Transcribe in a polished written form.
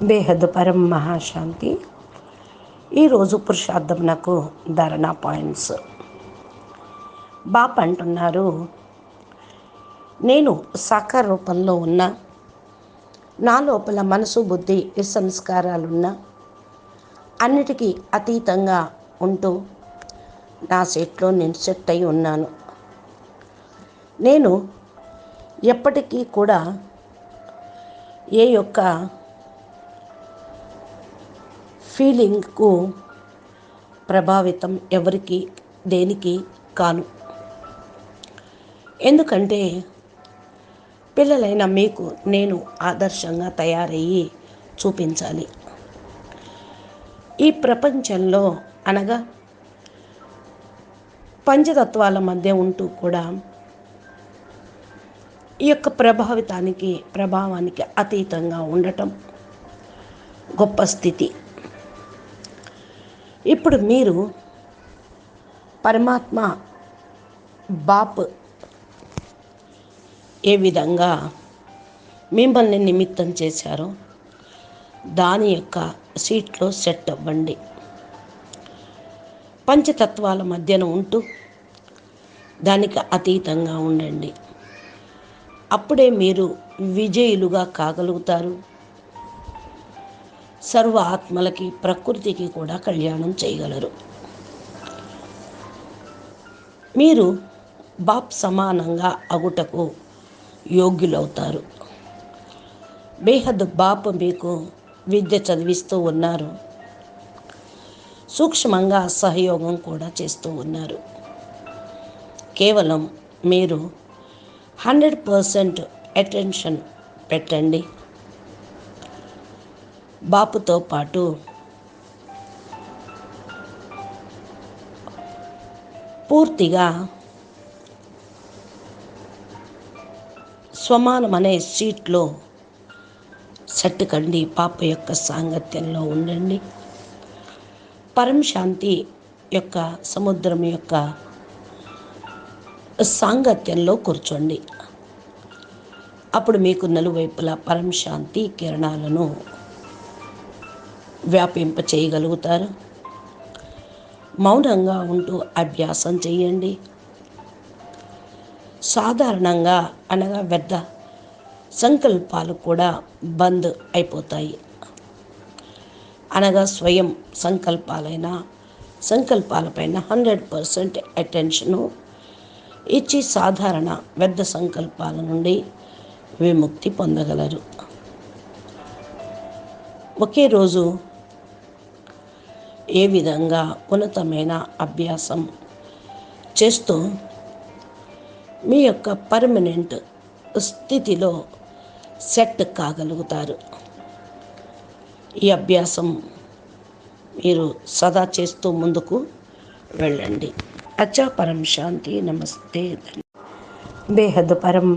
బేహద్ పరం మహాశాంతి. ఈరోజు పురుషార్థమునకు ధారణ పాయింట్స్. బాప్ అంటున్నారు, నేను సాకార రూపంలో ఉన్న, నా లోపల మనసు బుద్ధి సంస్కారాలున్న, అన్నిటికీ అతీతంగా ఉంటూ నా సెట్లో నేను సెట్ అయి ఉన్నాను. నేను ఎప్పటికీ కూడా ఏ యొక్క ఫీలింగ్కు ప్రభావితం ఎవరికి దేనికి కాను. ఎందుకంటే పిల్లలైన మీకు నేను ఆదర్శంగా తయారయ్యి చూపించాలి. ఈ ప్రపంచంలో అనగా పంచతత్వాల మధ్య ఉంటూ కూడా ఈ యొక్క ప్రభావానికి అతీతంగా ఉండటం గొప్ప స్థితి. ఇప్పుడు మీరు పరమాత్మ బాప్ ఏ విధంగా మిమ్మల్ని నిమిత్తం చేశారో దాని యొక్క సీట్లో సెట్ అవ్వండి. పంచతత్వాల మధ్యన ఉంటూ దానికి అతీతంగా ఉండండి. అప్పుడే మీరు విజయులుగా కాగలుగుతారు. సర్వ ఆత్మలకి ప్రకృతికి కూడా కళ్యాణం చేయగలరు. మీరు బాప్ సమానంగా అగుటకు యోగ్యులవుతారు. బేహద్ బాప్ మీకు విద్య చదివిస్తూ ఉన్నారు. సూక్ష్మంగా సహయోగం కూడా చేస్తూ ఉన్నారు. కేవలం మీరు 100% అటెన్షన్ పెట్టండి. బాపుతో పాటు పూర్తిగా స్వమానం అనే సీట్లో సెట్ కండి. పాప యొక్క సాంగత్యంలో ఉండండి. పరం శాంతి యొక్క సముద్రం యొక్క సాంగత్యంలో కూర్చోండి. అప్పుడు మీకు నలువైపులా పరం శాంతి కిరణాలను వ్యాపింప చేయగలుగుతారు. మౌనంగా ఉంటూ అభ్యాసం చేయండి. సాధారణంగా అనగా వ్యర్థ సంకల్పాలు కూడా బంద్ అయిపోతాయి. అనగా స్వయం సంకల్పాలపైన 100% అటెన్షను ఇచ్చి సాధారణ వ్యర్థ సంకల్పాల నుండి విముక్తి పొందగలరు. ఒకే రోజు ఏ విధంగా ఉన్నతమైన అభ్యాసం చేస్తూ మీ యొక్క పర్మనెంట్ స్థితిలో సెట్ కాగలుగుతారు. ఈ అభ్యాసం మీరు సదా చేస్తూ ముందుకు వెళ్ళండి. అచ్చా పరం శాంతి. నమస్తే. బేహద్ పరం